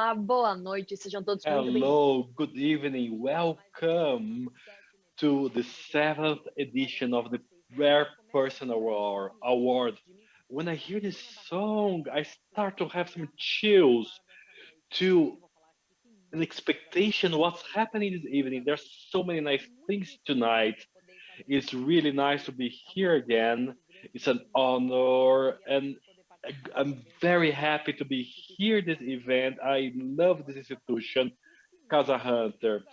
Olá, boa noite, sejam todos muito bem-vindos. Hello, good evening. Welcome to the seventh edition of the Rare Person Award. When I hear this song, I start to have some chills to an expectation what's happening this evening. There's so many nice things tonight. It's really nice to be here again. It's an honor, and I'm very happy to be here this event. I love this institution, Casa Hunter.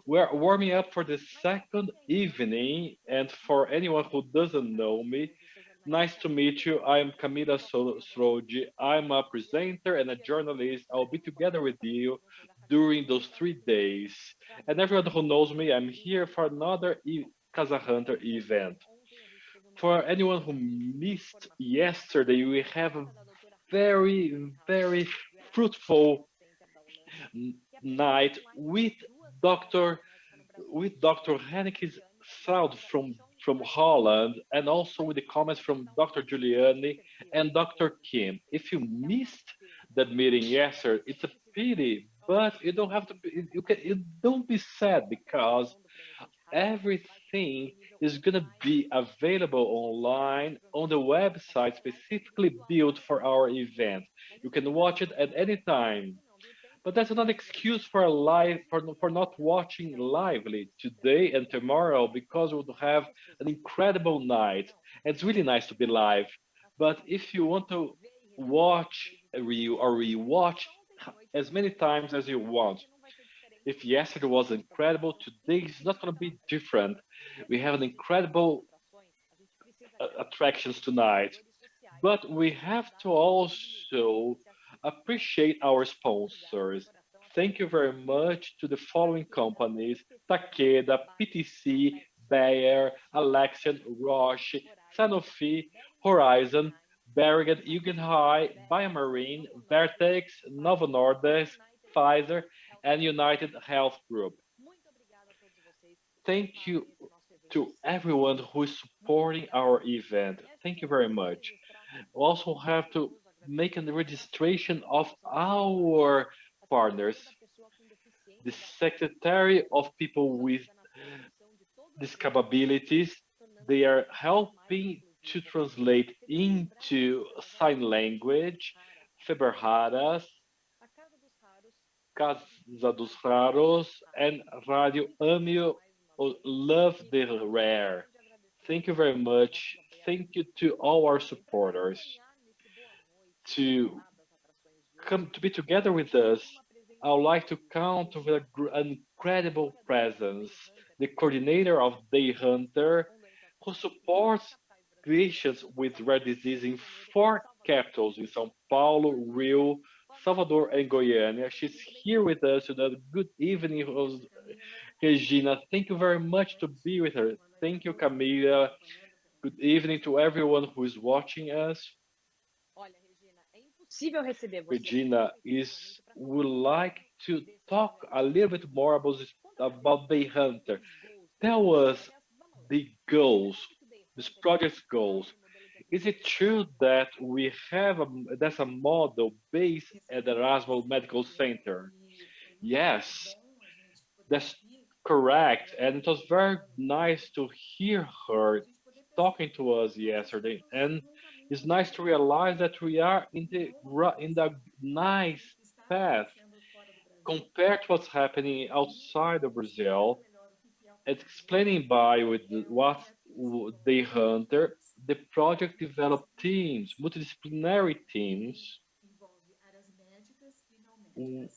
We're warming up for the second evening, and for anyone who doesn't know me, nice to meet you. I'm Camila Sroji. I'm a presenter and a journalist. I'll be together with you during those 3 days. And everyone who knows me, I'm here for another Casa Hunter event. For anyone who missed yesterday, we have a very fruitful night Dr. Dr. Henneke's sound from Holland, and also with the comments from Dr. Giuliani and Dr. Kim. If you missed that meeting yesterday, it's a pity, but you don't have to. You don't be sad because everything is going to be available online on the website specifically built for our event. You can watch it at any time. But that's not an excuse for a live for not watching lively today and tomorrow because we will have an incredible night. It's really nice to be live. But if you want to watch or rewatch as many times as you want, if yesterday was incredible, today is not going to be different. We have an incredible attractions tonight, but we have to also appreciate our sponsors. Thank you very much to the following companies: Takeda, PTC, Bayer, Alexion, Roche, Sanofi, Horizon, Bergen, Guggenheim, Biomarine, Vertex, Novo Nordisk, Pfizer, and United Health Group. Thank you to everyone who is supporting our event. Thank you very much. We also have to make a registration of our partners, the Secretary of People with Disabilities. They are helping to translate into sign language, Feber Casa dos Raros, and Radio Ame Love the Rare. Thank you very much. Thank you to all our supporters to come to be together with us. I would like to count with an incredible presence, the coordinator of Day Hunter, who supports patients with rare disease in four capitals in São Paulo, Rio, Salvador, and Goiânia. She's here with us today. Good evening, Regina. Thank you very much to be with her. Thank you, Camila. Good evening to everyone who is watching us. Regina is would like to talk a little bit more about the hunter. Tell us the goals, this project's goals. Is it true that we have that's a model based at the Erasmus Medical Center? Yes, that's correct. And it was very nice to hear her talking to us yesterday. And it's nice to realize that we are in the nice path compared to what's happening outside of Brazil. It's explaining by with what they hunter, the project developed teams, multidisciplinary teams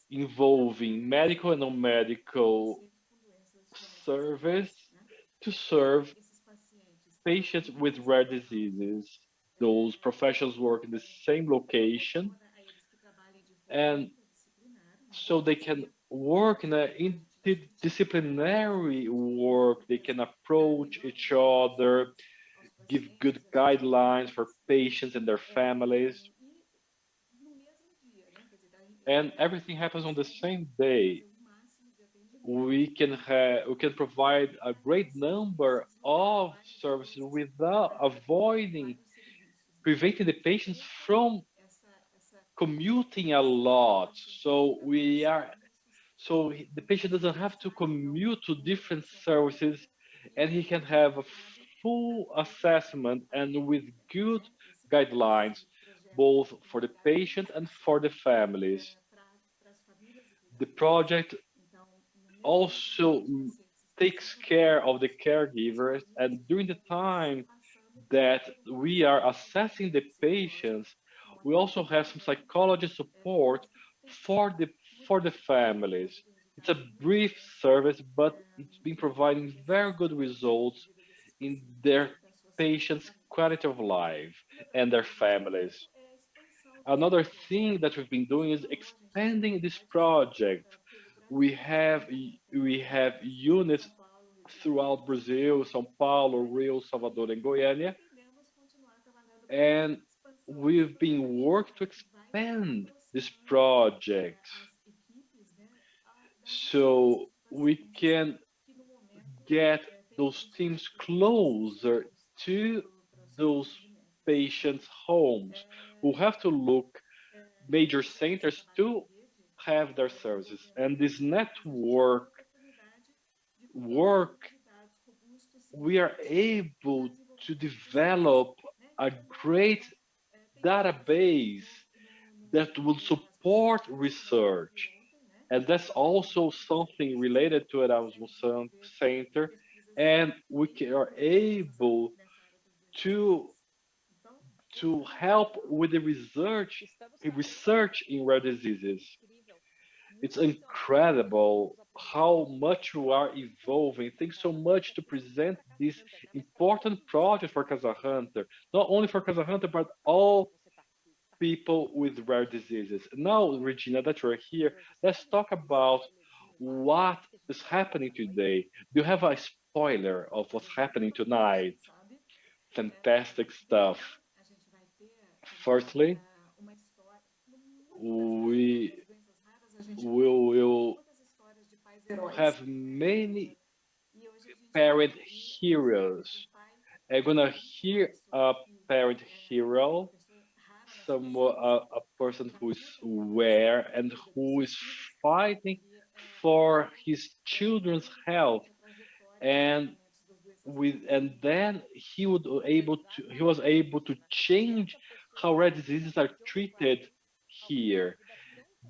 involving medical and non-medical service to serve patients with rare diseases. Those professionals work in the same location, and so they can work in a interdisciplinary work. They can approach each other, give good guidelines for patients and their families, and everything happens on the same day. We can provide a great number of services without avoiding preventing the patients from commuting a lot. So we are so the patient doesn't have to commute to different services, and he can have a full assessment and with good guidelines, both for the patient and for the families. The project also takes care of the caregivers, and during the time that we are assessing the patients, we also have some psychology support for the families. It's a brief service, but it's been providing very good results in their patients' quality of life and their families. Another thing that we've been doing is expanding this project. We have units throughout Brazil, São Paulo, Rio, Salvador, and Goiânia, and we've been working to expand this project so we can get those teams closer to those patients' homes who have to look major centers to have their services. And this network work, we are able to develop a great database that will support research. And that's also something related to Erasmus Center. And are able to help with the research in rare diseases. It's incredible how much you are evolving. Thanks so much to present this important project for Casa Hunter, not only for Casa Hunter, but all people with rare diseases. Now, Regina, that you're here, let's talk about what is happening today. Do you have a spoiler of what's happening tonight? Fantastic stuff. Firstly, we will have many parent heroes. I'm gonna hear a parent hero, a person who is aware and who is fighting for his children's health, and then he was able to change how rare diseases are treated here.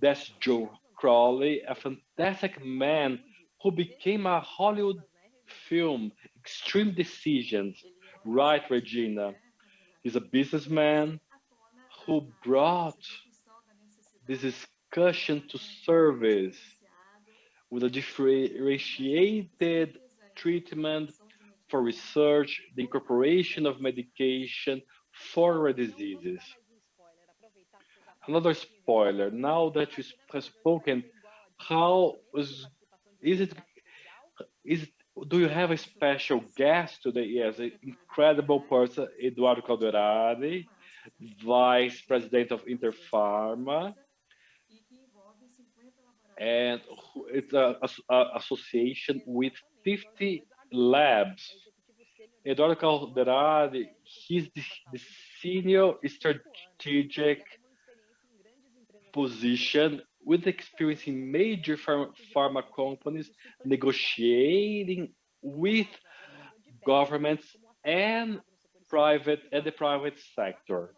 That's Joe Crowley, a fantastic man who became a Hollywood film, Extreme Decisions. Right, Regina? He's a businessman who brought this discussion to service with a differentiated treatment for research, the incorporation of medication for rare diseases. Another spoiler. Now that you have spoken, how is it? Is do you have a special guest today? Yes, an incredible person, Eduardo Calderari, Vice President of Interpharma, and it's a association with 50 labs. Eduardo Calderari, he's the senior strategic position with experience in major pharma companies negotiating with governments and the private sector.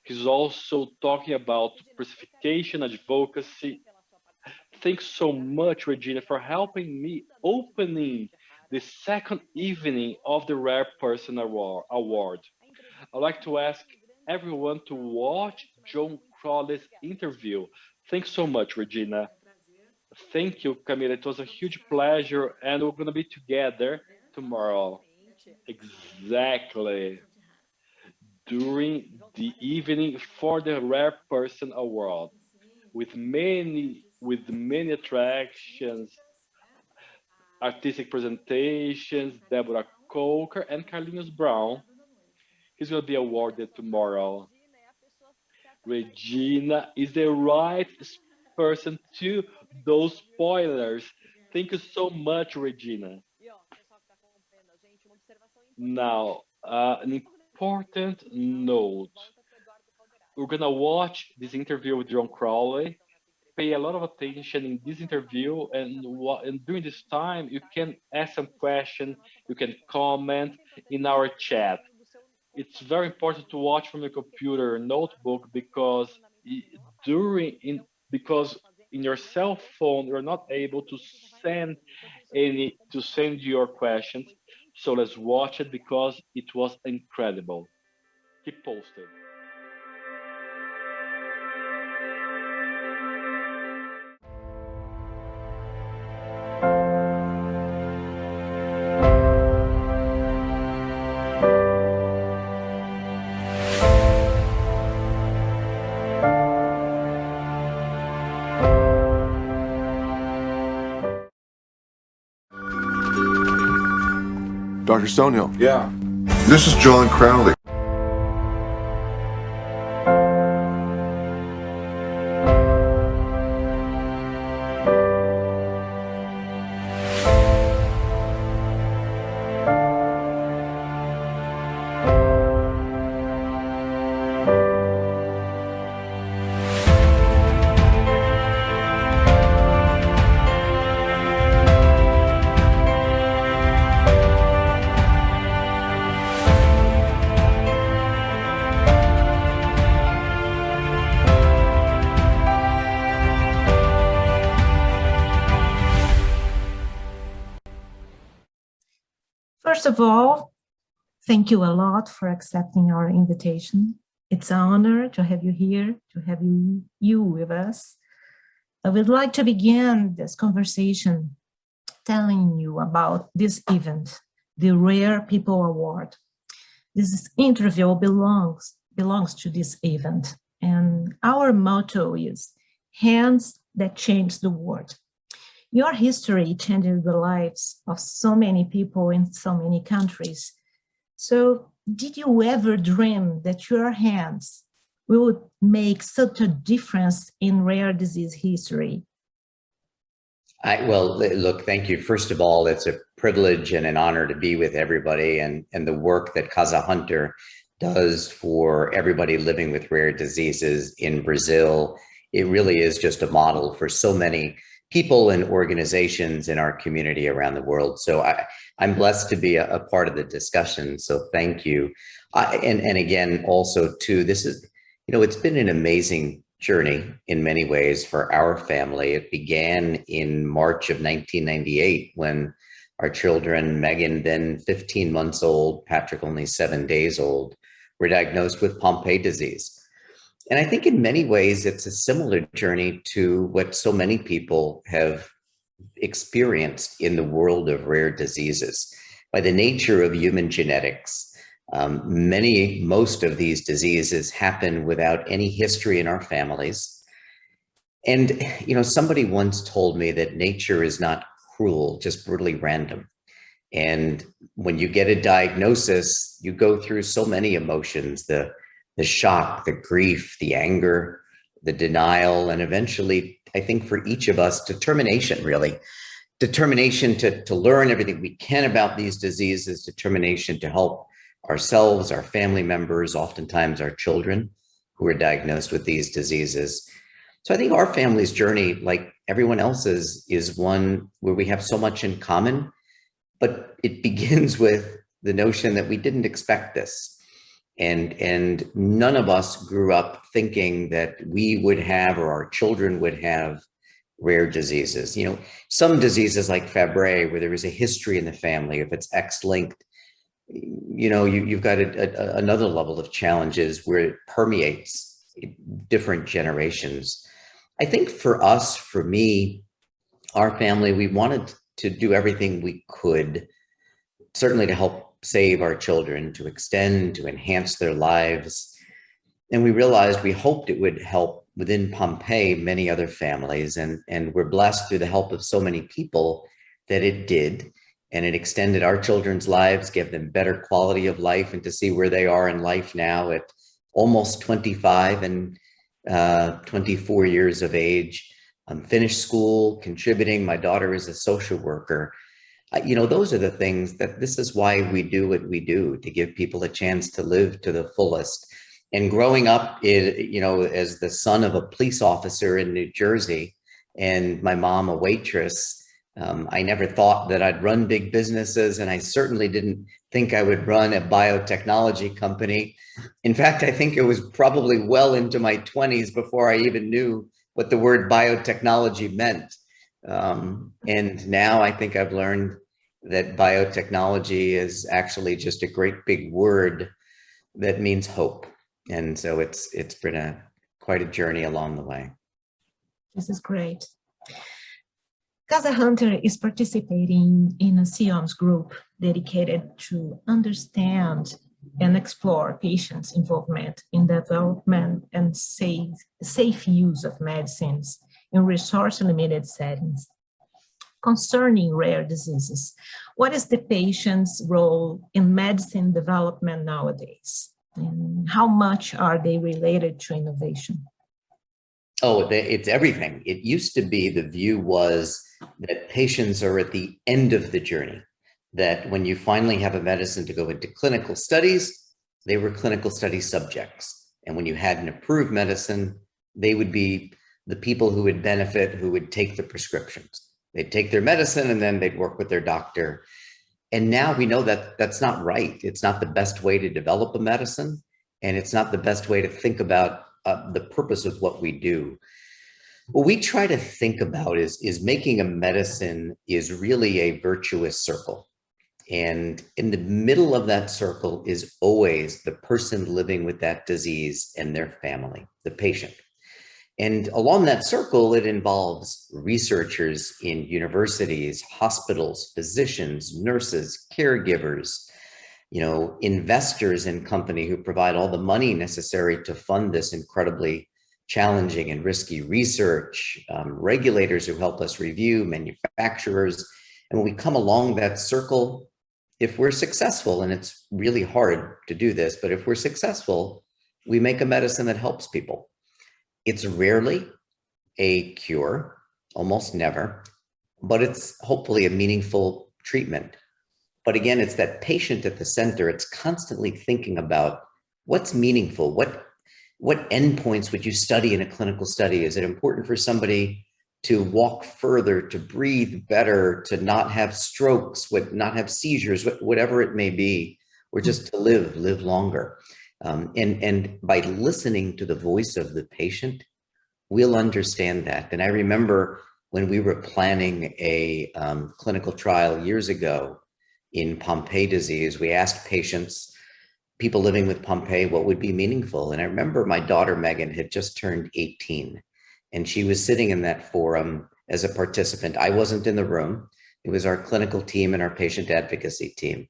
He's also talking about pacification, advocacy. Thanks so much, Regina, for helping me opening the second evening of the Rare Person Award. I'd like to ask everyone to watch John Crowley's interview. Thanks so much, Regina. Thank you, Camila. It was a huge pleasure, and we're going to be together tomorrow. Exactly. During the evening for the Rare Person Award, with many attractions, artistic presentations, Deborah Coker and Carlinhos Brown. He's going to be awarded tomorrow. Regina is the right person to those spoilers. Thank you so much, Regina. Now, an important note. we're gonna watch this interview with John Crowley. Pay a lot of attention in this interview, and during this time, you can ask some question, you can comment in our chat. It's very important to watch from your computer or notebook because during in because in your cell phone you're not able to send your questions. So let's watch it because it was incredible. Keep posted. Dr. Stonehill. Yeah. This is John Crowley. First of all, thank you a lot for accepting our invitation. It's an honor to have you here, to have you with us. I would like to begin this conversation telling you about this event, the Rare People Award. This interview belongs to this event, and our motto is Hands That Change the World. Your history changed the lives of so many people in so many countries. So did you ever dream that your hands would make such a difference in rare disease history? Well, look, thank you. First of all, it's a privilege and an honor to be with everybody, and the work that Casa Hunter does for everybody living with rare diseases in Brazil. It really is just a model for so many people and organizations in our community around the world. So I'm blessed to be a part of the discussion. So thank you. And again, also too, this is, it's been an amazing journey in many ways for our family. It began in March of 1998 when our children, Megan, then 15 months old, Patrick only 7 days old, were diagnosed with Pompe disease. And I think in many ways, it's a similar journey to what so many people have experienced in the world of rare diseases. By the nature of human genetics, most of these diseases happen without any history in our families. And, somebody once told me that nature is not cruel, just brutally random. And when you get a diagnosis, you go through so many emotions, the shock, the grief, the anger, the denial, and eventually, I think for each of us, determination, really. Determination to learn everything we can about these diseases, determination to help ourselves, our family members, oftentimes our children who are diagnosed with these diseases. So I think our family's journey, like everyone else's, is one where we have so much in common, but it begins with the notion that we didn't expect this. And none of us grew up thinking that we would have, or our children would have, rare diseases. Some diseases like Fabry, where there is a history in the family, if it's X-linked, you've got another level of challenges where it permeates different generations. I think for us, for me, our family, we wanted to do everything we could, certainly to help save our children, to extend, to enhance their lives. And we realized, we hoped it would help within Pompe many other families. And we're blessed through the help of so many people that it did. And it extended our children's lives, gave them better quality of life, and to see where they are in life now at almost 25 and 24 years of age, finished school, contributing. My daughter is a social worker. Those are the things that this is why we do what we do, to give people a chance to live to the fullest. And growing up, as the son of a police officer in New Jersey, and my mom a waitress, I never thought that I'd run big businesses, and I certainly didn't think I would run a biotechnology company. In fact, I think it was probably well into my 20s before I even knew what the word biotechnology meant. And now I think I've learned that biotechnology is actually just a great big word that means hope. And so it's been quite a journey along the way. This is great. Casa Hunter is participating in a SIOMS group dedicated to understand and explore patients' involvement in development and safe use of medicines in resource-limited settings. Concerning rare diseases, what is the patient's role in medicine development nowadays? And how much are they related to innovation? Oh, it's everything. It used to be, the view was that patients are at the end of the journey, that when you finally have a medicine to go into clinical studies, they were clinical study subjects. And when you had an approved medicine, they would be the people who would benefit, who would take the prescriptions. They'd take their medicine and then they'd work with their doctor. And now we know that that's not right. It's not the best way to develop a medicine, and it's not the best way to think about the purpose of what we do. What we try to think about is making a medicine is really a virtuous circle. And in the middle of that circle is always the person living with that disease and their family, the patient. And along that circle, it involves researchers in universities, hospitals, physicians, nurses, caregivers, investors in company who provide all the money necessary to fund this incredibly challenging and risky research, regulators who help us review, manufacturers. And when we come along that circle, if we're successful, and it's really hard to do this, but if we're successful, we make a medicine that helps people. It's rarely a cure, almost never, but it's hopefully a meaningful treatment. But again, it's that patient at the center. It's constantly thinking about what's meaningful, what endpoints would you study in a clinical study? Is it important for somebody to walk further, to breathe better, to not have strokes, not have seizures, whatever it may be, or just to live longer? And by listening to the voice of the patient, we'll understand that. And I remember when we were planning a clinical trial years ago in Pompe disease, we asked patients, people living with Pompe, what would be meaningful? And I remember my daughter, Megan, had just turned 18, and she was sitting in that forum as a participant. I wasn't in the room. It was our clinical team and our patient advocacy team.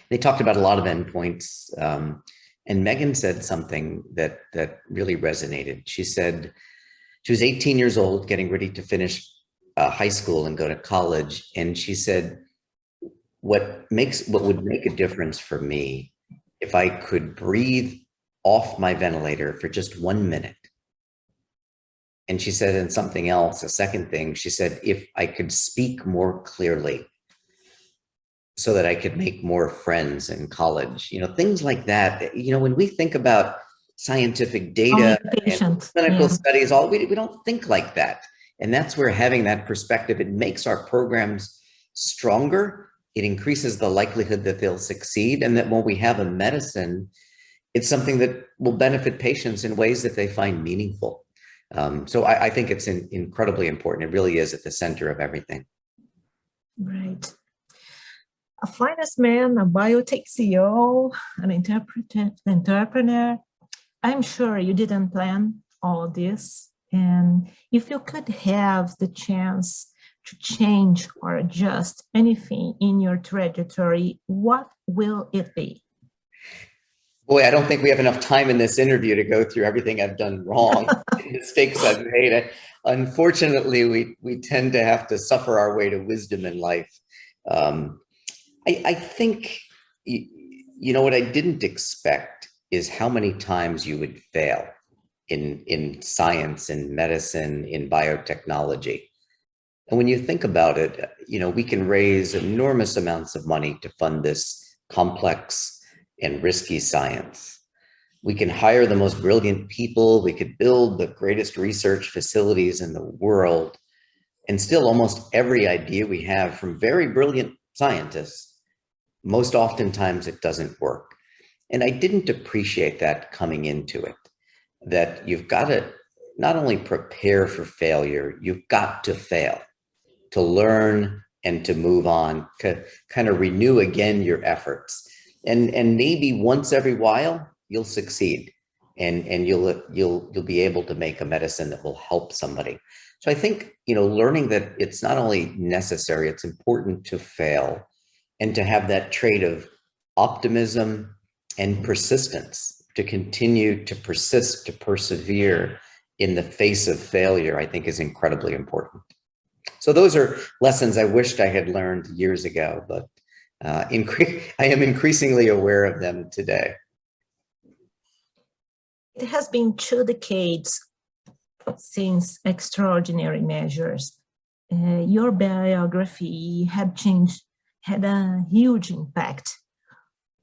They talked about a lot of endpoints. And Megan said something that really resonated. She said she was 18 years old, getting ready to finish high school and go to college. And she said, what would make a difference for me if I could breathe off my ventilator for just 1 minute. And she said, and something else, a second thing, she said, if I could speak more clearly so that I could make more friends in college, things like that. When we think about scientific data and clinical studies, we don't think like that. And that's where having that perspective, it makes our programs stronger. It increases the likelihood that they'll succeed, and that when we have a medicine, it's something that will benefit patients in ways that they find meaningful. So I think it's incredibly important. It really is at the center of everything. Right. A finance man, a biotech CEO, an entrepreneur. I'm sure you didn't plan all of this. And if you could have the chance to change or adjust anything in your trajectory, what will it be? Boy, I don't think we have enough time in this interview to go through everything I've done wrong, mistakes I've made. Unfortunately, we tend to have to suffer our way to wisdom in life. I think, what I didn't expect is how many times you would fail in science, in medicine, in biotechnology. And when you think about it, we can raise enormous amounts of money to fund this complex and risky science. We can hire the most brilliant people. We could build the greatest research facilities in the world. And still almost every idea we have from very brilliant scientists, most oftentimes it doesn't work. And I didn't appreciate that coming into it, that you've got to not only prepare for failure, you've got to fail, to learn and to move on, to kind of renew again your efforts. And maybe once every while you'll succeed and you'll be able to make a medicine that will help somebody. So I think, learning that it's not only necessary, it's important to fail and to have that trait of optimism and persistence, to continue to persist, to persevere in the face of failure, I think is incredibly important. So those are lessons I wished I had learned years ago, but I am increasingly aware of them today. It has been 2 decades since Extraordinary Measures. Your biography had a huge impact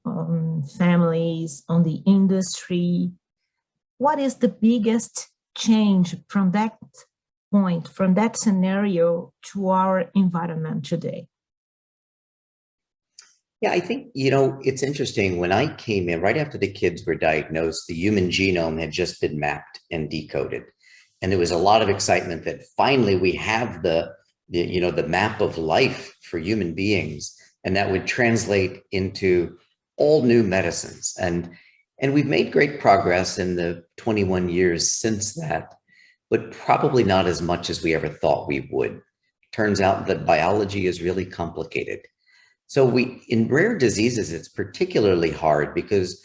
on families, on the industry. What is the biggest change from that point, from that scenario to our environment today? Yeah, I think, it's interesting. When I came in, right after the kids were diagnosed, the human genome had just been mapped and decoded. And there was a lot of excitement that finally we have the map of life for human beings, and that would translate into all new medicines. And we've made great progress in the 21 years since that, but probably not as much as we ever thought we would. Turns out that biology is really complicated. So in rare diseases, it's particularly hard because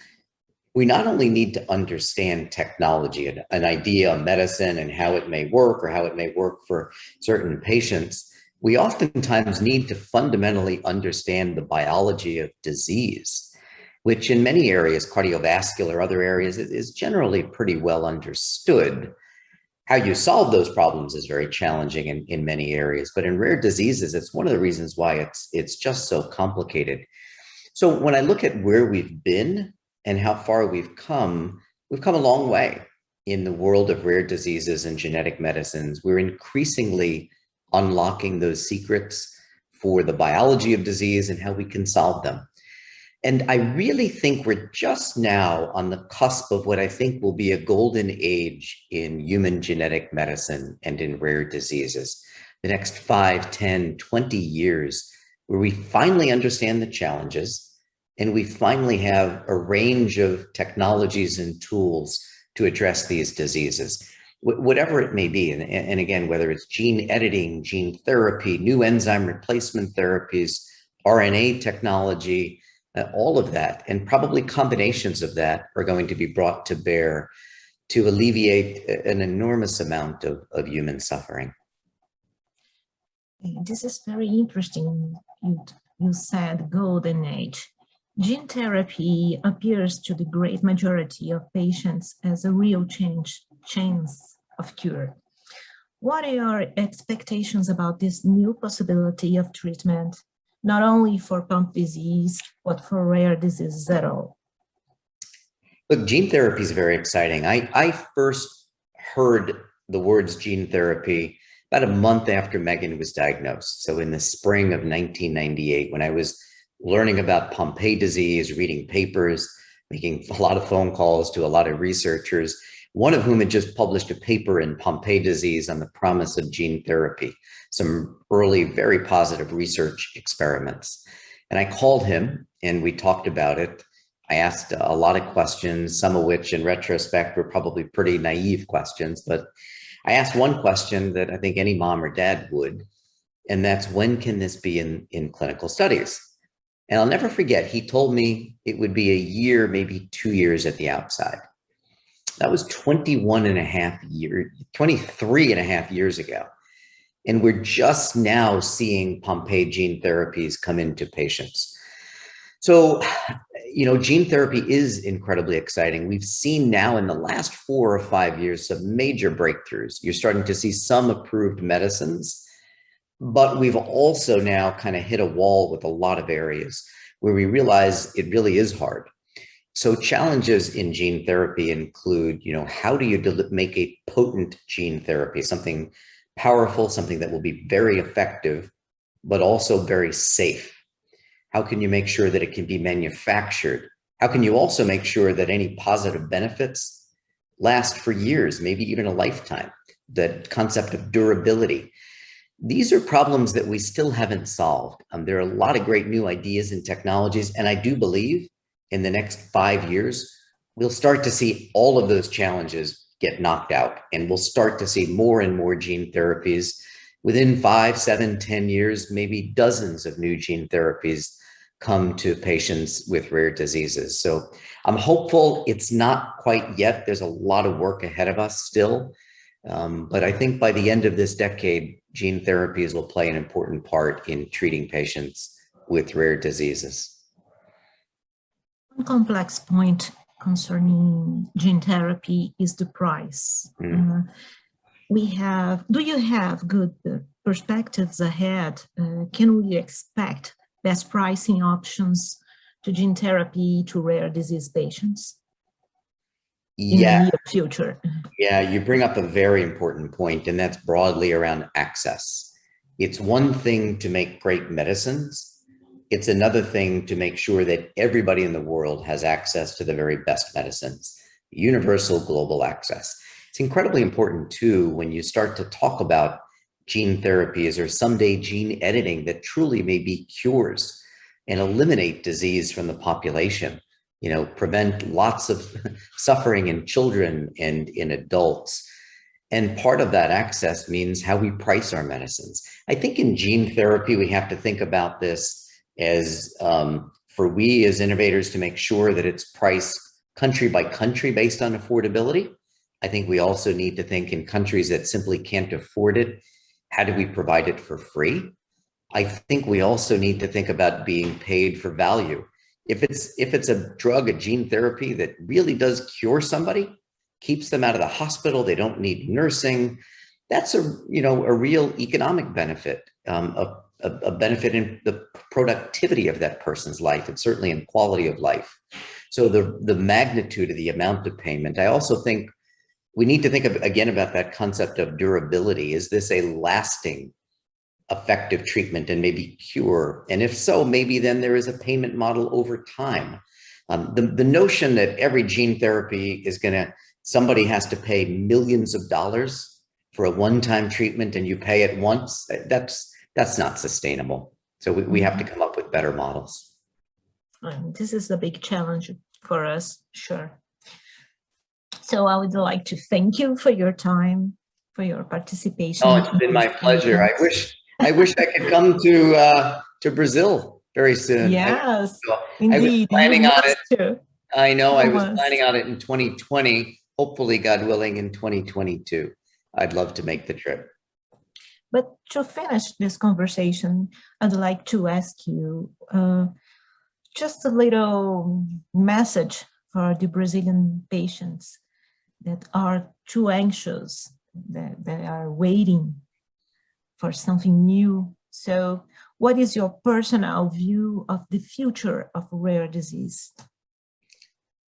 we not only need to understand technology, an idea, a medicine, and how it may work or how it may work for certain patients, we oftentimes need to fundamentally understand the biology of disease, which in many areas, cardiovascular, other areas, is generally pretty well understood. How you solve those problems is very challenging in many areas, but in rare diseases, it's one of the reasons why it's just so complicated. So when I look at where we've been and how far we've come a long way in the world of rare diseases and genetic medicines. We're increasingly unlocking those secrets for the biology of disease and how we can solve them. And I really think we're just now on the cusp of what I think will be a golden age in human genetic medicine and in rare diseases. The next 5, 10, 20 years, where we finally understand the challenges and we finally have a range of technologies and tools to address these diseases, whatever it may be. And again, whether it's gene editing, gene therapy, new enzyme replacement therapies, RNA technology, all of that, and probably combinations of that are going to be brought to bear to alleviate an enormous amount of human suffering. This is very interesting. You said golden age. Gene therapy appears to the great majority of patients as a real chance of cure. What are your expectations about this new possibility of treatment, not only for pump disease, but for rare diseases at all? Look, gene therapy is very exciting. I first heard the words gene therapy about a month after Megan was diagnosed. So in the spring of 1998, when I was learning about Pompe disease, reading papers, making a lot of phone calls to a lot of researchers, one of whom had just published a paper in Pompe disease on the promise of gene therapy, some early, very positive research experiments. And I called him and we talked about it. I asked a lot of questions, some of which in retrospect were probably pretty naive questions, but I asked one question that I think any mom or dad would, and that's, when can this be in clinical studies? And I'll never forget, he told me it would be a year, maybe 2 years at the outside. That was 23 and a half years ago. And we're just now seeing Pompe gene therapies come into patients. So, gene therapy is incredibly exciting. We've seen now in the last 4 or 5 years some major breakthroughs. You're starting to see some approved medicines, but we've also now kind of hit a wall with a lot of areas where we realize it really is hard. So challenges in gene therapy include, how do you make a potent gene therapy, something powerful, something that will be very effective, but also very safe? How can you make sure that it can be manufactured? How can you also make sure that any positive benefits last for years, maybe even a lifetime? The concept of durability. These are problems that we still haven't solved. There are a lot of great new ideas and technologies, and I do believe in the next 5 years, we'll start to see all of those challenges get knocked out, and we'll start to see more and more gene therapies. Within 5, 7, 10 years, maybe dozens of new gene therapies come to patients with rare diseases. So I'm hopeful. It's not quite yet. There's a lot of work ahead of us still. But I think by the end of this decade, gene therapies will play an important part in treating patients with rare diseases. One complex point concerning gene therapy is the price. Do you have good perspectives ahead? Can we expect best pricing options to gene therapy to rare disease patients in the near future? Yeah, you bring up a very important point, and that's broadly around access. It's one thing to make great medicines. It's another thing to make sure that everybody in the world has access to the very best medicines, universal global access. It's incredibly important too when you start to talk about gene therapies or someday gene editing that truly may be cures and eliminate disease from the population, prevent lots of suffering in children and in adults. And part of that access means how we price our medicines. I think in gene therapy, we have to think about this as for we as innovators to make sure that it's priced country by country based on affordability. I think we also need to think in countries that simply can't afford it, how do we provide it for free? I think we also need to think about being paid for value. If it's a drug, a gene therapy that really does cure somebody, keeps them out of the hospital, they don't need nursing, that's a real economic benefit, a benefit in the productivity of that person's life, and certainly in quality of life. So the magnitude of the amount of payment, I also think we need to think again about that concept of durability. Is this a lasting, effective treatment and maybe cure? And if so, maybe then there is a payment model over time. The notion that every gene therapy is somebody has to pay millions of dollars for a one-time treatment and you pay it once, that's not sustainable. So we have to come up with better models. This is a big challenge for us, sure. So I would like to thank you for your time, for your participation. Oh, it's been my pleasure. I wish I could come to Brazil very soon. Yes, I indeed. was planning on it. To. I know. I was planning on it in 2020. Hopefully, God willing, in 2022. I'd love to make the trip. But to finish this conversation, I'd like to ask you just a little message for the Brazilian patients that are too anxious, that are waiting for something new. So what is your personal view of the future of rare disease?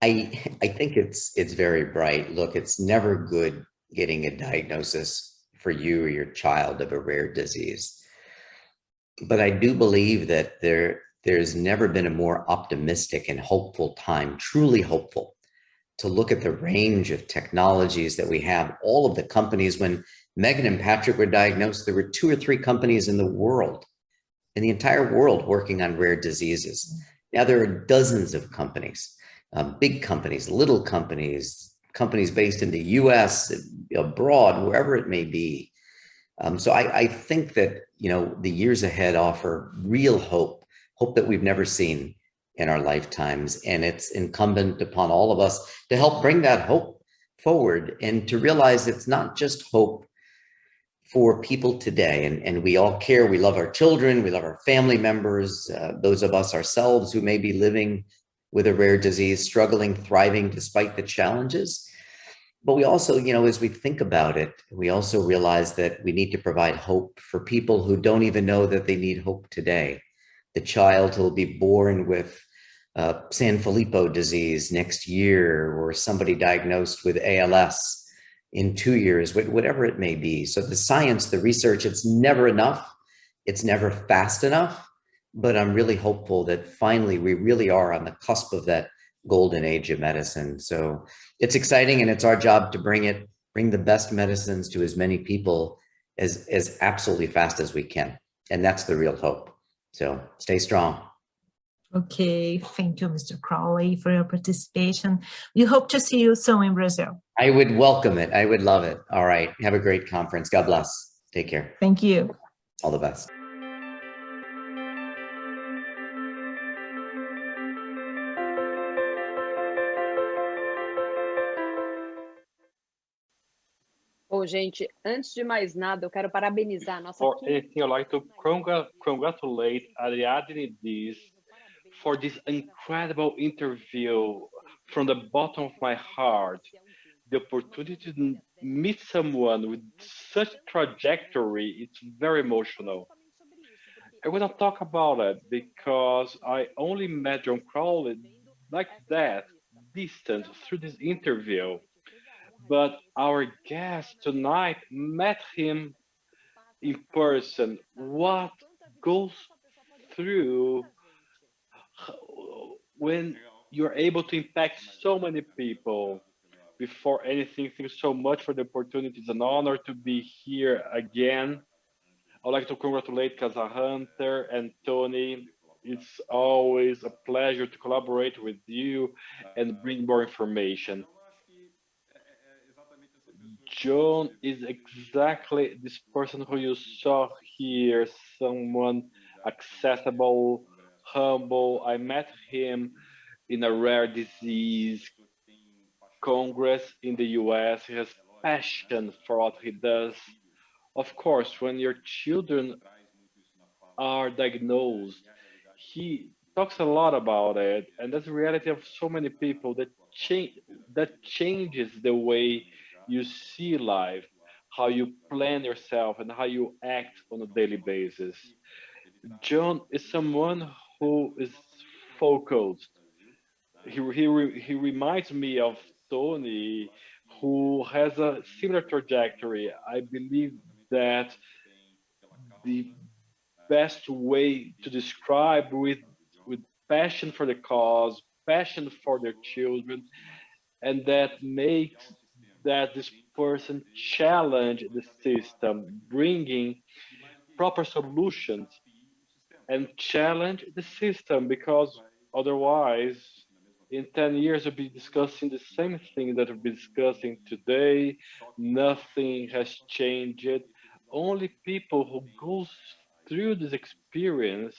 I think it's very bright. Look, it's never good getting a diagnosis for you or your child of a rare disease. But I do believe that there's never been a more optimistic and hopeful time, truly hopeful, to look at the range of technologies that we have. All of the companies, when Megan and Patrick were diagnosed, there were 2 or 3 companies in the world, in the entire world, working on rare diseases. Now there are dozens of companies, big companies, little companies, companies based in the US, abroad, wherever it may be. So I think that, the years ahead offer real hope that we've never seen in our lifetimes. And it's incumbent upon all of us to help bring that hope forward and to realize it's not just hope for people today. And we all care. We love our children. We love our family members, those of us ourselves who may be living with a rare disease, struggling, thriving despite the challenges. But we also, as we think about it, we also realize that we need to provide hope for people who don't even know that they need hope today. The child who will be born with Sanfilippo disease next year, or somebody diagnosed with ALS in 2 years, whatever it may be. So the science, the research, it's never enough. It's never fast enough, but I'm really hopeful that finally we really are on the cusp of that golden age of medicine. So it's exciting, and it's our job to bring the best medicines to as many people as absolutely fast as we can. And that's the real hope. So stay strong. Okay, thank you, Mr. Crowley, for your participation. We hope to see you soon in Brazil. I would welcome it. I would love it. All right. Have a great conference. God bless. Take care. Thank you. All the best. Bom, gente, antes de mais nada, eu quero parabenizar a nossa For anything, I'd like to congratulate Ariadne Diz for this incredible interview from the bottom of my heart. The opportunity to meet someone with such trajectory, it's very emotional. I want to talk about it because I only met John Crowley like that, distant, through this interview. But our guest tonight met him in person. What goes through when you're able to impact so many people? Before anything, thank you so much for the opportunity. It's an honor to be here again. I'd like to congratulate Casa Hunter and Tony. It's always a pleasure to collaborate with you and bring more information. John is exactly this person who you saw here, someone accessible, humble. I met him in a rare disease Congress in the US. He has passion for what he does. Of course, when your children are diagnosed, he talks a lot about it, and that's the reality of so many people that changes the way you see life, how you plan yourself, and how you act on a daily basis. John is someone who is focused. He reminds me of Tony, who has a similar trajectory. I believe that the best way to describe with passion for the cause, passion for their children, and that makes that this person challenge the system, bringing proper solutions and challenge the system, because otherwise in 10 years we'll be discussing the same thing that we're discussing today. Nothing has changed. Only people who go through this experience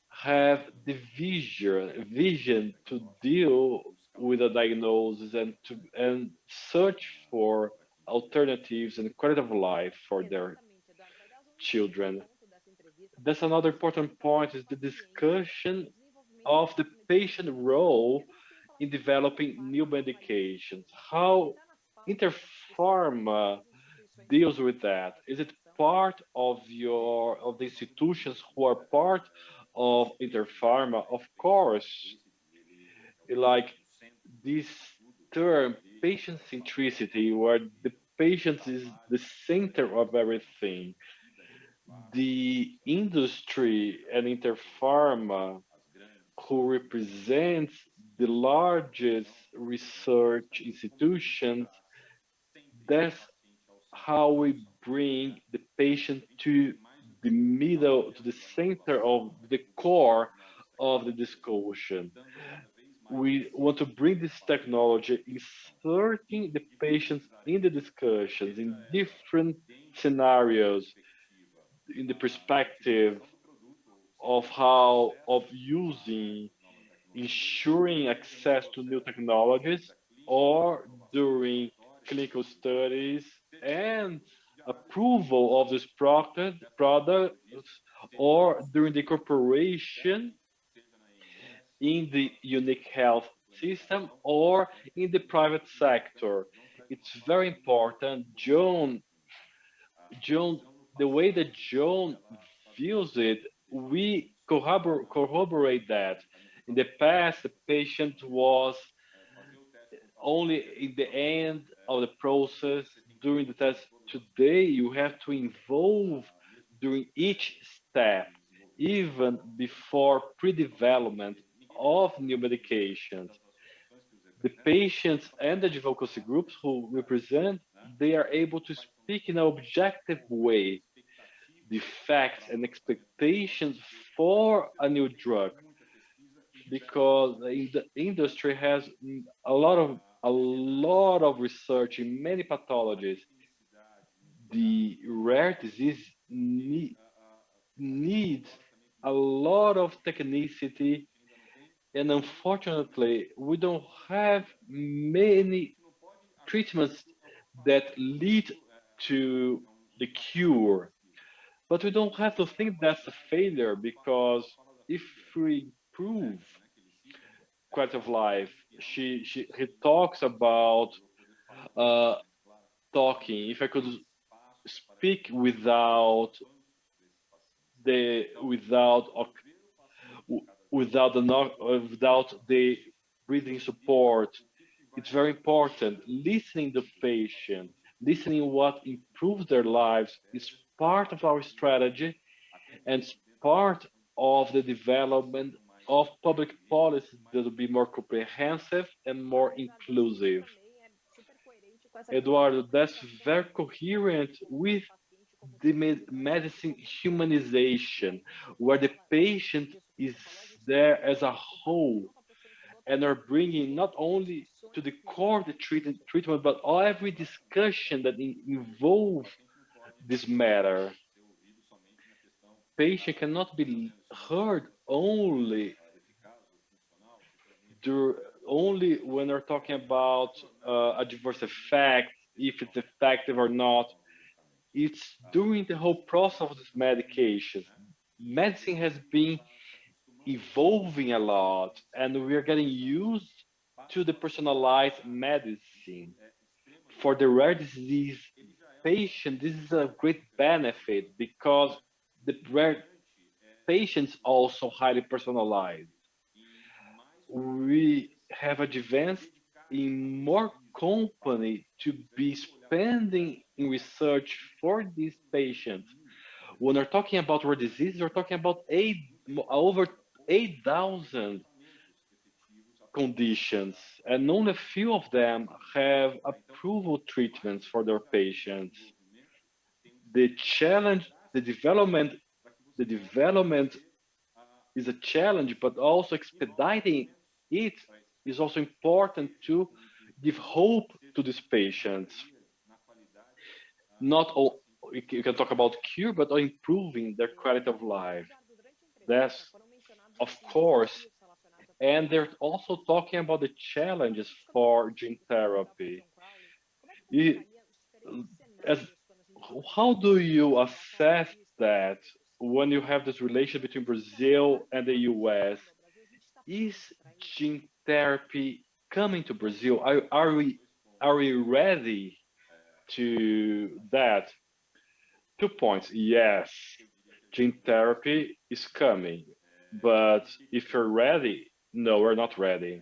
have the vision to deal with a diagnosis and search for alternatives and quality of life for their children. That's another important point, is the discussion of the patient role in developing new medications. How Interpharma deals with that? Is it part of the institutions who are part of Interpharma? Of course, like this term patient centricity, where the patient is the center of everything. The industry and Interpharma, who represents the largest research institutions, that's how we bring the patient to the middle, to the center of the core of the discussion. We want to bring this technology, inserting the patients in the discussions in different scenarios, in the perspective of how of using, ensuring access to new technologies, or during clinical studies and approval of this product, or during the incorporation in the unique health system or in the private sector. It's very important. John, the way that John views it, we corroborate that. In the past, the patient was only in the end of the process during the test. Today, you have to involve during each step, even before pre-development of new medications. The patients and the advocacy groups who represent, they are able to speak in an objective way the facts and expectations for a new drug, because the industry has a lot of research in many pathologies. The rare disease needs a lot of technicity, and unfortunately, we don't have many treatments that lead to the cure. But we don't have to think that's a failure, because if we improve quality of life, he talks about uh, talking. If I could speak the without without the without the breathing support, it's very important. Listening to patient, listening what improves their lives is part of our strategy, and it's part of the development of public policies that will be more comprehensive and more inclusive. Eduardo, that's very coherent with the medicine humanization, where the patient is there as a whole and are bringing not only to the core of the treatment, but every discussion that involve this matter. Patient cannot be heard only when they're talking about adverse effect, if it's effective or not. It's during the whole process of this medication. Medicine has been evolving a lot, and we are getting used to the personalized medicine. For the rare disease patient, this is a great benefit, because the rare patients also highly personalized. We have advanced in more company to be spending in research for these patients. When we're talking about rare diseases, we're talking about over 8,000 conditions, and only a few of them have approval treatments for their patients. The challenge, the development is a challenge, but also expediting it is also important to give hope to these patients. Not all, you can talk about cure, but improving their quality of life. That's of course, and they're also talking about the challenges for gene therapy. I- As, how do you assess that when you have this relation between Brazil and the US? Is gene therapy coming to Brazil? Are we ready to that? 2 points. Yes, gene therapy is coming, but if you're ready, no, we're not ready.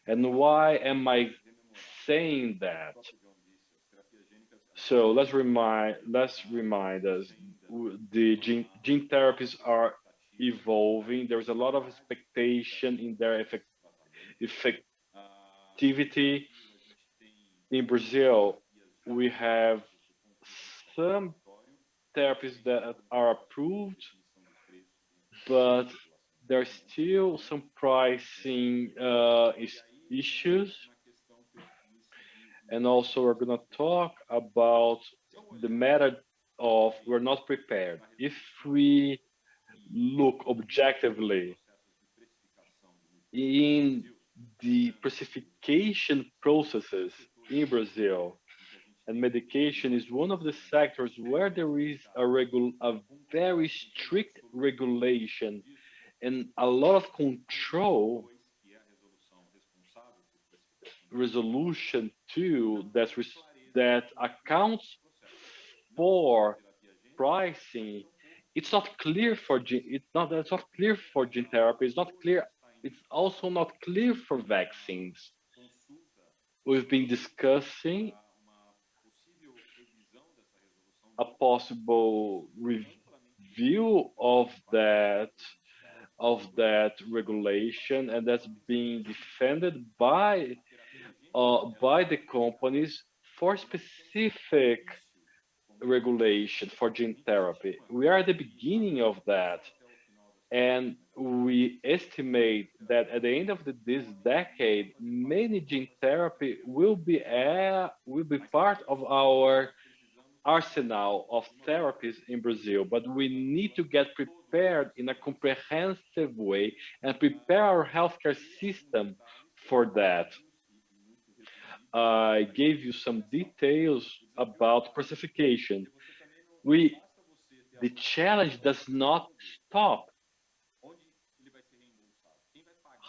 And why am I saying that? So let's remind us, the gene therapies are evolving. There's a lot of expectation in their effectivity. In Brazil, we have some therapies that are approved, but there's still some pricing issues. And also, we're going to talk about the matter of we're not prepared. If we look objectively in the precification processes in Brazil, and medication is one of the sectors where there is a very strict regulation and a lot of control. Resolution 2 that accounts for pricing. It's not clear for gene. It's not clear for gene therapy. It's not clear it's also not clear for vaccines. We've been discussing a possible review of that regulation, and that's being defended by the companies for specific regulation for gene therapy. We are at the beginning of that, and we estimate that at the end of this decade, many gene therapy will be part of our arsenal of therapies in Brazil. But we need to get prepared in a comprehensive way and prepare our healthcare system for that. I gave you some details about classification. We The challenge does not stop.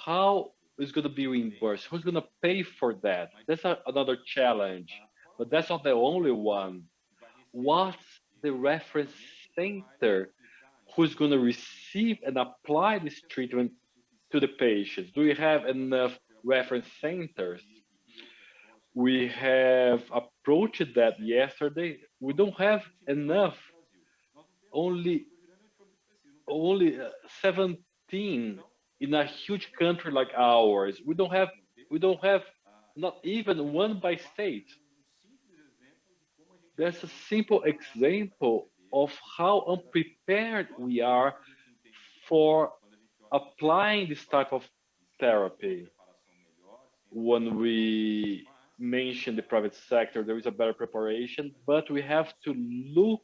How is going to be reimbursed? Who's going to pay for that? That's another challenge, but that's not the only one. What's the reference center who's going to receive and apply this treatment to the patients? Do we have enough reference centers? We have approached that yesterday. We don't have enough. Only only 17 in a huge country like ours. We don't have not even one by state. That's a simple example of how unprepared we are for applying this type of therapy. When we mention the private sector, there is a better preparation, but we have to look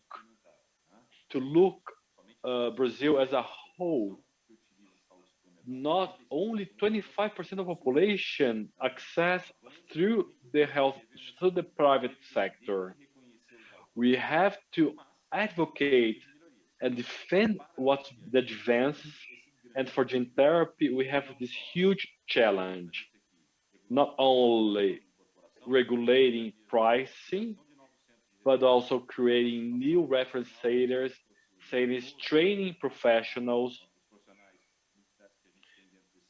Brazil as a whole. Not only 25% of population access through the health through the private sector. We have to advocate and defend what's the advances. And for gene therapy, we have this huge challenge, not only regulating pricing, but also creating new reference centers, training professionals,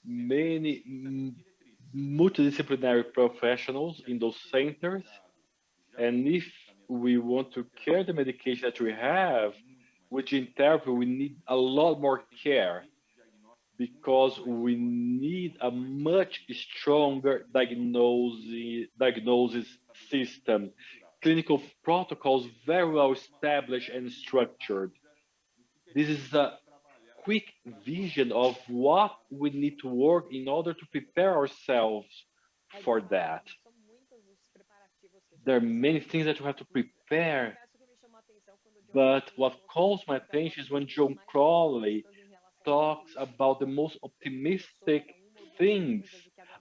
many multidisciplinary professionals in those centers. And if we want to care the medication that we have with gene therapy, we need a lot more care because we need a much stronger diagnosis system, clinical protocols very well established and structured. This is a quick vision of what we need to work in order to prepare ourselves for that. There are many things that we have to prepare, but what calls my attention is when John Crowley talks about the most optimistic things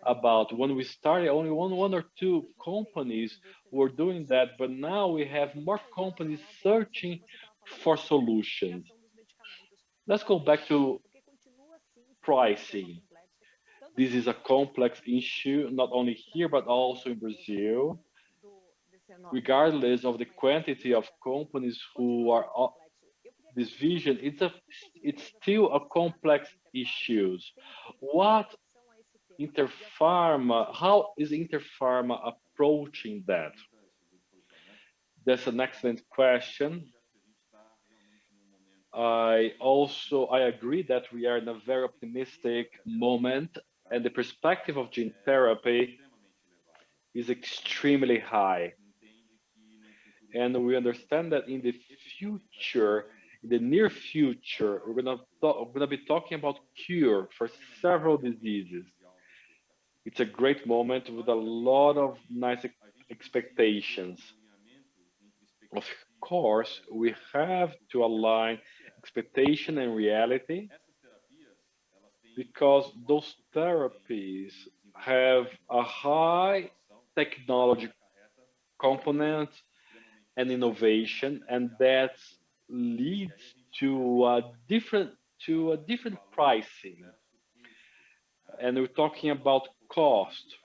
about when we started only one or two companies were doing that, but now we have more companies searching for solutions. Let's go back to pricing. This is a complex issue, not only here, but also in Brazil. Regardless of the quantity of companies who are this vision, it's still a complex issue. What how is Interpharma approaching that? That's an excellent question. I agree that we are in a very optimistic moment, and the perspective of gene therapy is extremely high. And we understand that in the future, in the near future, we're gonna be talking about cure for several diseases. It's a great moment with a lot of nice expectations. Of course, we have to align expectation and reality because those therapies have a high technology component and innovation, and that leads to a different pricing. And we're talking about cost.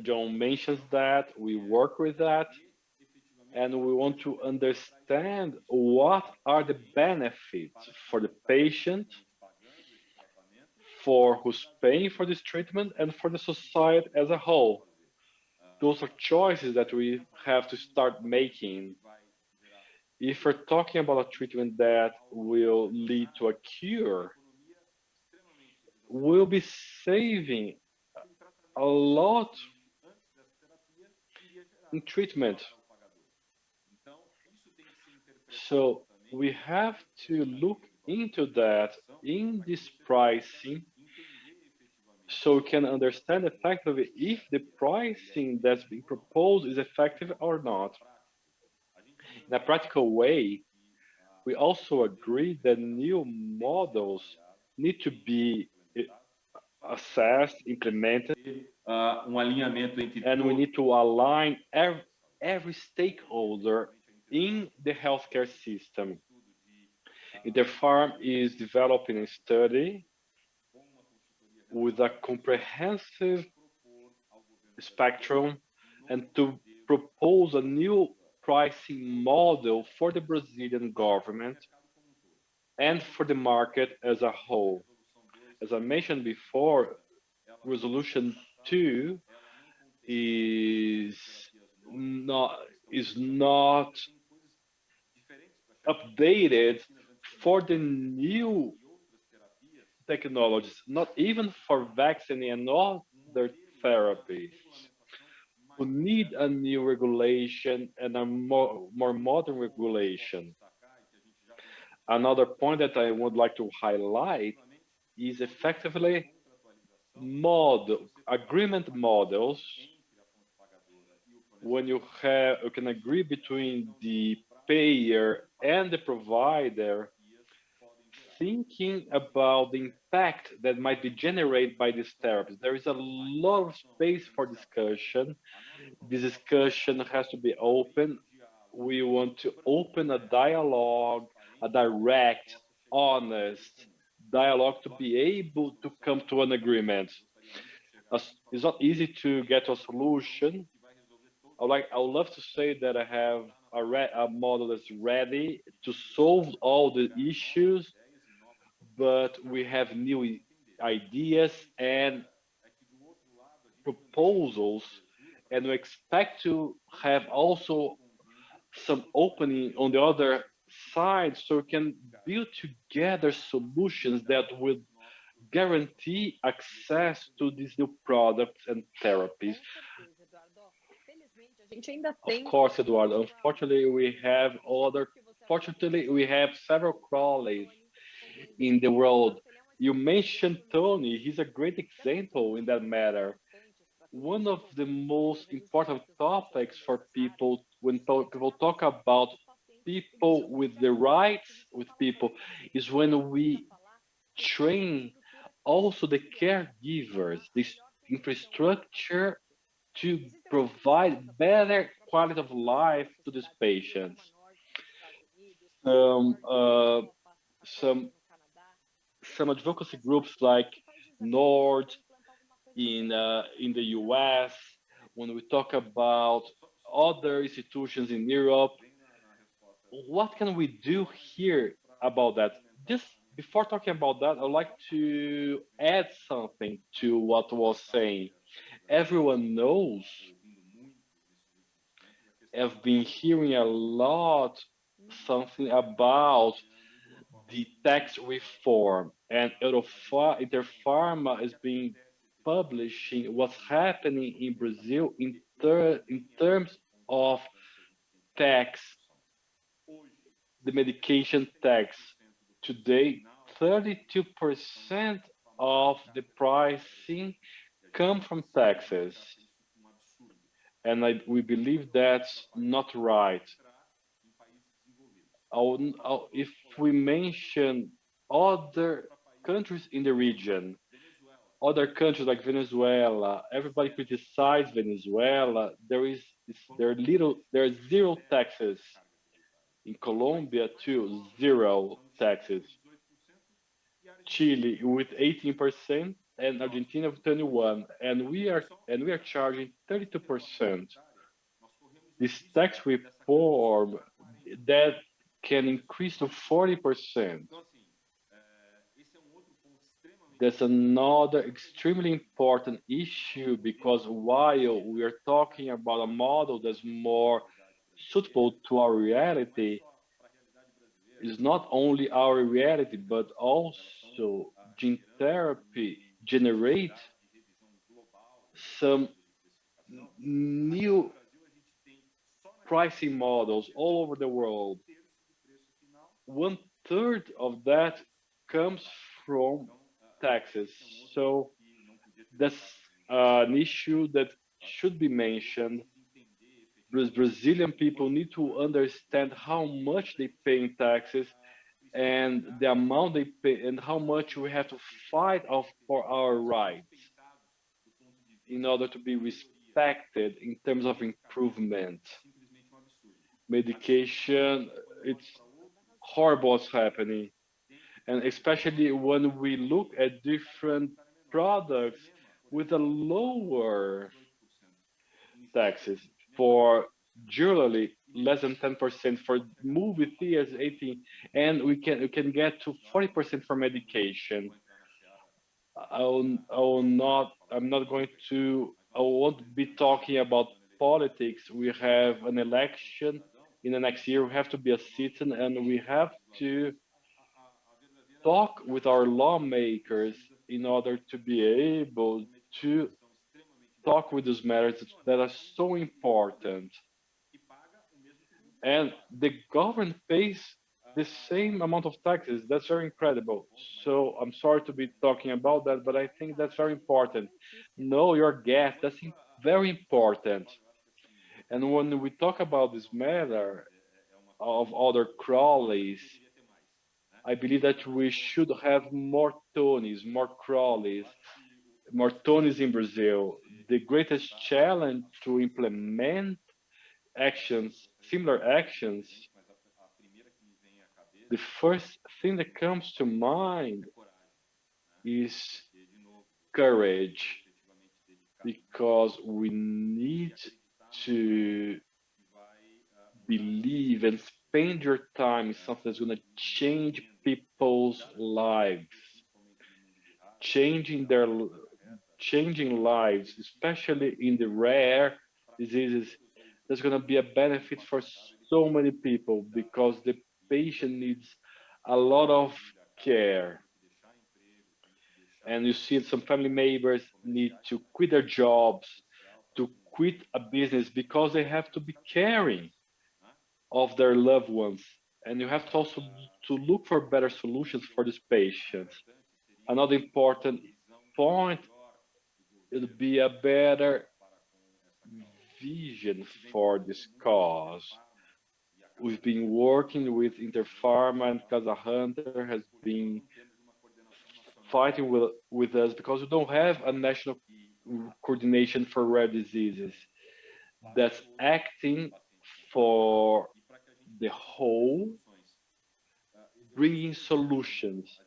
John mentions that we work with that, and we want to understand what are the benefits for the patient, for who's paying for this treatment and for the society as a whole. Those are choices that we have to start making. If we're talking about a treatment that will lead to a cure, we'll be saving a lot in treatment. So we have to look into that in this pricing so we can understand effectively if the pricing that's being proposed is effective or not. In a practical way, we also agree that new models need to be assessed, implemented, and we need to align every stakeholder in the healthcare system. Interfarm is developing a study with a comprehensive spectrum and to propose a new pricing model for the Brazilian government and for the market as a whole. As I mentioned before, Resolution 2 is not updated for the new technologies, not even for vaccine and other therapies. We need a new regulation and a more modern regulation. Another point that I would like to highlight is effectively agreement models when you can agree between the payer and the provider, thinking about the impact that might be generated by these therapies. There is a lot of space for discussion. This discussion has to be open. We want to open a dialogue, a direct, honest dialogue to be able to come to an agreement. It's not easy to get a solution. I would love to say that I have a model that's ready to solve all the issues, but we have new ideas and proposals, and we expect to have also some opening on the other side so we can build together solutions that will guarantee access to these new products and therapies. Of course, Eduardo. Fortunately, we have several Crowleys in the world. You mentioned Tony. He's a great example in that matter. One of the most important topics for people when people talk about people with the rights with people is when we train also the caregivers, this infrastructure to provide better quality of life to these patients. Um, uh, some some advocacy groups like Nord in the US, when we talk about other institutions in Europe, what can we do here about that? Just before talking about that, I'd like to add something to what was saying. Everyone knows, I've been hearing a lot something about the tax reform, and Interpharma is being publishing what's happening in Brazil in terms of tax, the medication tax. Today, 32% of the pricing come from taxes, and we believe that's not right. If we mention other countries in the region, other countries like Venezuela, everybody criticizes Venezuela. There are zero taxes. In Colombia too, zero taxes. Chile with 18% and Argentina with 21, and we are charging 32%. This tax reform that can increase to 40%. That's another extremely important issue, because while we are talking about a model that's more suitable to our reality, is not only our reality, but also gene therapy generate some new pricing models all over the world. One third of that comes from taxes. So that's an issue that should be mentioned. Brazilian people need to understand how much they pay in taxes and the amount they pay and how much we have to fight for our rights in order to be respected in terms of improvement. Medication, it's horrible what's happening. And especially when we look at different products with a lower taxes for jewelry, less than 10%, for movie theaters 18, and we can get to 40% for medication. I won't be talking about politics. We have an election in the next year. We have to be a citizen, and we have to talk with our lawmakers in order to be able to talk with those matters that are so important. And the government pays the same amount of taxes. That's very incredible. So I'm sorry to be talking about that, but I think that's very important. Know your gap. That's very important. And when we talk about this matter of other Crowleys, I believe that we should have more Tonys, more Crowleys, more Tonys in Brazil. The greatest challenge to implement actions, similar actions, the first thing that comes to mind is courage, because we need to believe and spend your time in something that's going to change people's lives, changing their changing lives, especially in the rare diseases. There's going to be a benefit for so many people because the patient needs a lot of care. And you see some family members need to quit their jobs, to quit a business because they have to be caring of their loved ones. And you have to also to look for better solutions for these patients. Another important point would be a better vision for this cause. We've been working with Interpharma, and Casa Hunter has been fighting with us because we don't have a national coordination for rare diseases that's acting for the whole, bringing solutions.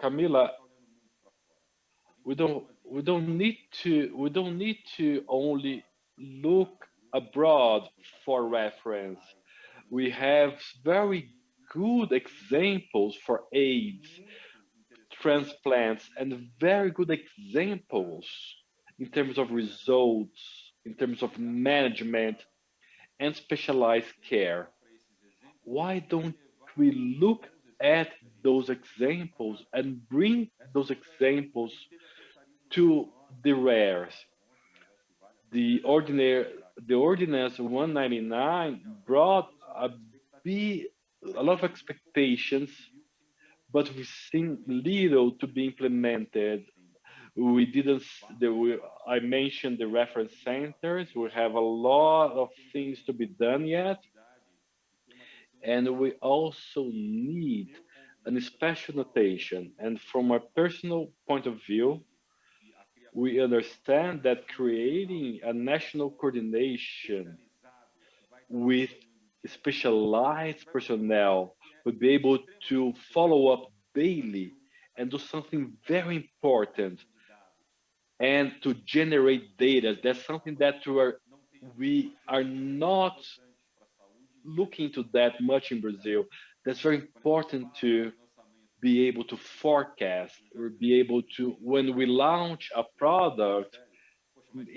Camila, we don't need to only look abroad for reference. We have very good examples for AIDS, transplants, and very good examples in terms of results, in terms of management and specialized care. Why don't we look at those examples and bring those examples to the rares? The ordinary, the Ordinance 199 brought be a lot of expectations, but we've seen little to be implemented. We didn't. I mentioned the reference centers. We have a lot of things to be done yet, and we also need an special notation. And from a personal point of view, we understand that creating a national coordination with specialized personnel will be able to follow up daily and do something very important and to generate data. That's something that we are not looking to that much in Brazil. That's very important too, be able to forecast or be able to, when we launch a product,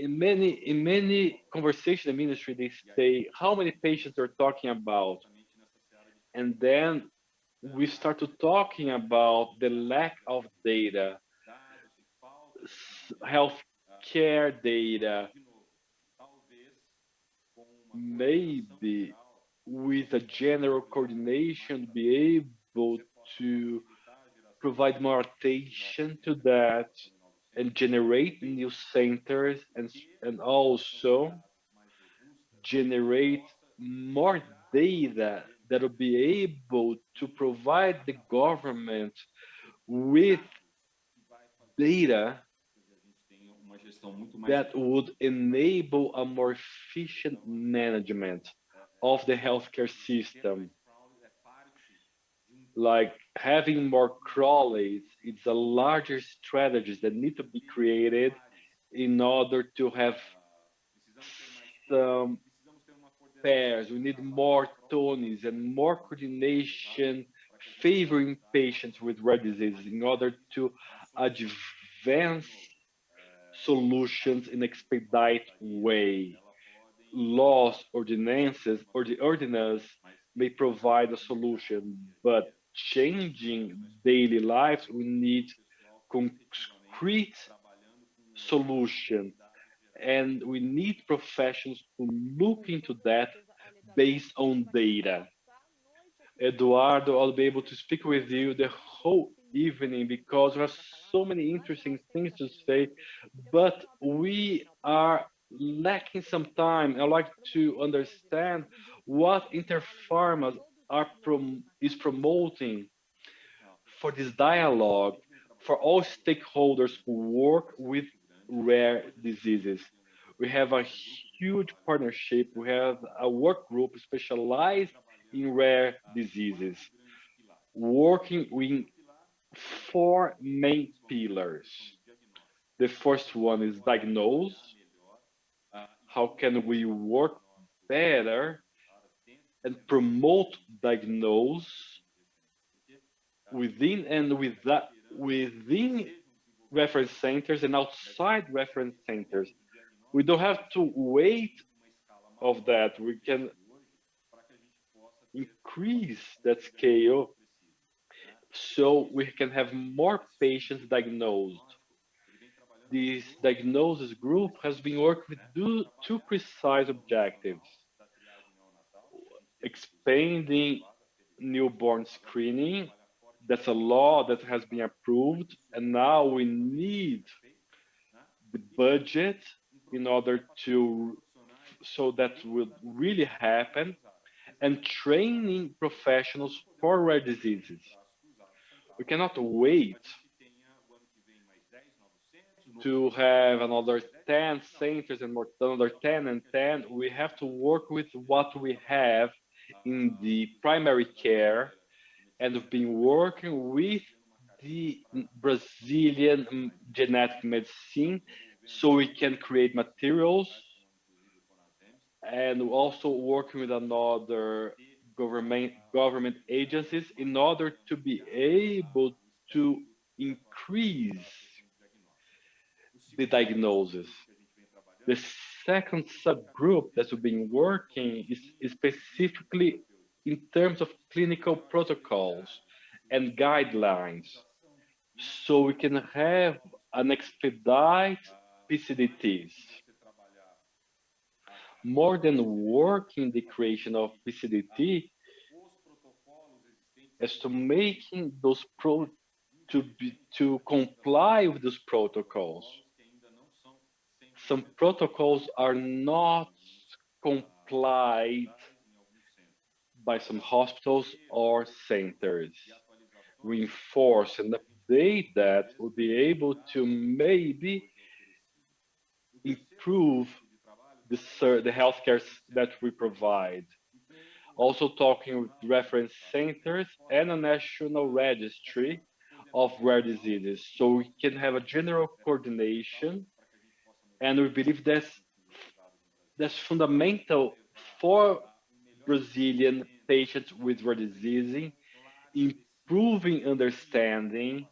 in many conversation in the industry, they say how many patients they're talking about, and then we start to talking about the lack of data, healthcare data, maybe with a general coordination, be able to provide more attention to that and generate new centers and also generate more data that will be able to provide the government with data that would enable a more efficient management of the healthcare system. Like having more Crowleys, it's a larger strategies that need to be created in order to have some pairs. We need more Tonys and more coordination favoring patients with rare diseases in order to advance solutions in expedite way. Laws, ordinances, or the ordinance may provide a solution, but changing daily lives, we need concrete solutions, and we need professionals to look into that based on data. Eduardo, I'll be able to speak with you the whole evening because we have so many interesting things to say, but we are lacking some time. I'd like to understand what Interpharma is promoting for this dialogue for all stakeholders who work with rare diseases. We have a huge partnership. We have a work group specialized in rare diseases, working with four main pillars. The first one is diagnose. How can we work better and promote diagnose within reference centers and outside reference centers? We don't have to wait of that. We can increase that scale so we can have more patients diagnosed. This diagnosis group has been working with two precise objectives: expanding newborn screening. That's a law that has been approved, and now we need the budget in order to so that will really happen, and training professionals for rare diseases. We cannot wait to have another 10 centers and more, another 10 and 10. We have to work with what we have in the primary care, and we've been working with the Brazilian genetic medicine so we can create materials, and also working with another government agencies in order to be able to increase the diagnosis. The second subgroup that we've been working is specifically in terms of clinical protocols and guidelines, so we can have an expedite PCDTs. More than working the creation of PCDT, as to making those to comply with those protocols. Some protocols are not complied by some hospitals or centers. Reinforce and update that will be able to maybe improve the healthcare that we provide. Also talking with reference centers and a national registry of rare diseases, so we can have a general coordination, and we believe that's fundamental for Brazilian patients with rare disease, improving understanding,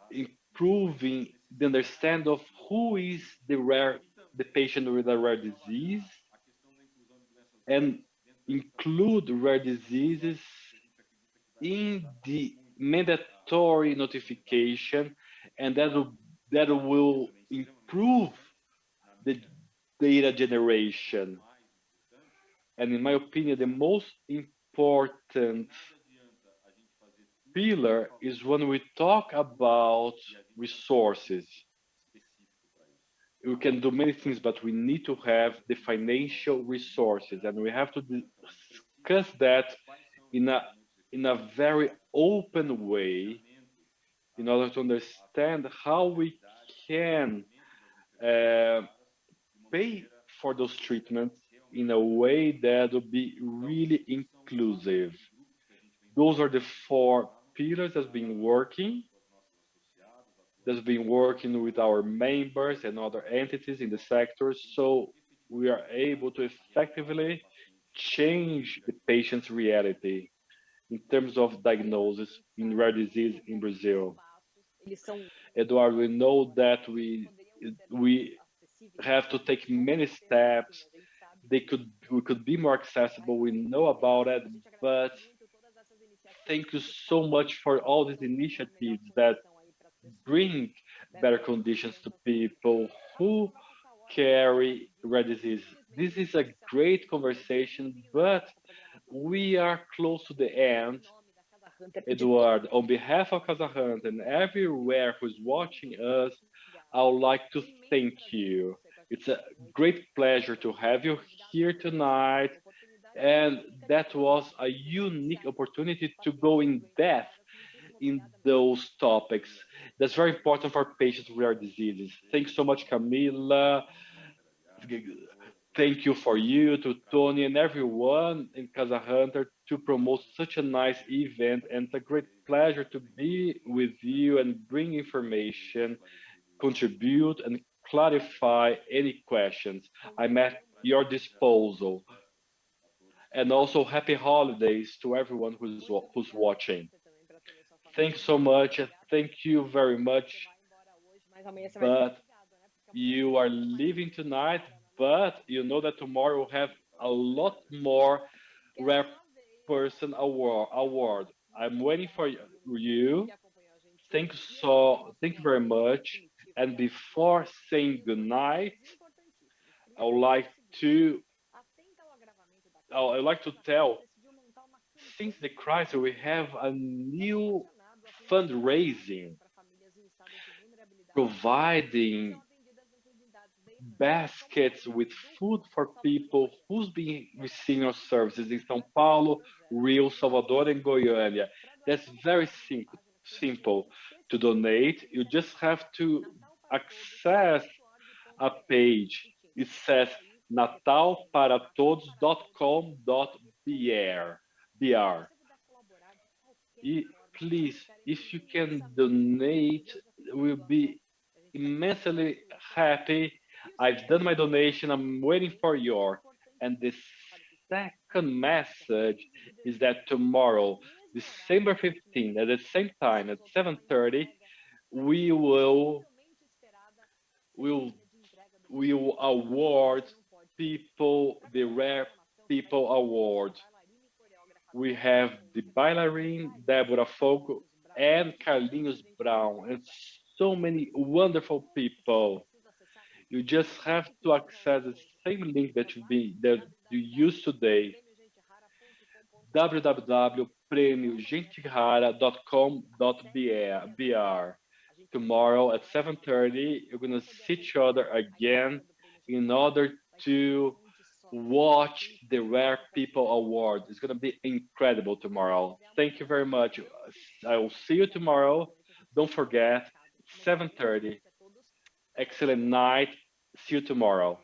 improving the understanding of who is the patient with a rare disease, and include rare diseases in the mandatory notification, and that will improve the data generation. And in my opinion, the most important pillar is when we talk about resources. We can do many things, but we need to have the financial resources, and we have to discuss that in a very open way in order to understand how we can uh, pay for those treatments in a way that will be really inclusive. Those are the four pillars that's been working with our members and other entities in the sector, so we are able to effectively change the patient's reality in terms of diagnosis in rare disease in Brazil. Eduardo, we know that we have to take many steps. We could be more accessible. We know about it, but thank you so much for all these initiatives that bring better conditions to people who carry rare disease. This is a great conversation, but we are close to the end. Eduardo, on behalf of Casa Hunt and everywhere who's watching us, I would like to thank you. It's a great pleasure to have you here tonight, and that was a unique opportunity to go in depth in those topics. That's very important for patients with rare diseases. Thanks so much, Camila. Thank you for you, to Tony and everyone in Casa Hunter to promote such a nice event. And it's a great pleasure to be with you and bring information, contribute, and clarify any questions. I'm at your disposal. And also, happy holidays to everyone who's watching. Thanks so much. Thank you very much. But you are leaving tonight, but you know that tomorrow we'll have a lot more rare person award. I'm waiting for you. Thank you very much. And before saying goodnight, I would like to I'd like to tell, since the crisis, we have a new fundraising providing baskets with food for people who's been receiving our services in São Paulo, Rio, Salvador, and Goiânia. That's very simple to donate. You just have to access a page. It says natalparatodos.com.br. Please, if you can donate, we'll be immensely happy. I've done my donation. I'm waiting for your. And the second message is that tomorrow, December 15th, at the same time at 7:30, we will we will award people the Rare People Award. We have the bailarine Deborah Fogo and Carlinhos Brown, and so many wonderful people. You just have to access the same link that you used today, www.premiogenterara.com.br. Tomorrow at 7:30, you're gonna see each other again in order to watch the Rare People Award. It's gonna be incredible tomorrow. Thank you very much. I will see you tomorrow. Don't forget, 7:30. Excellent night. See you tomorrow.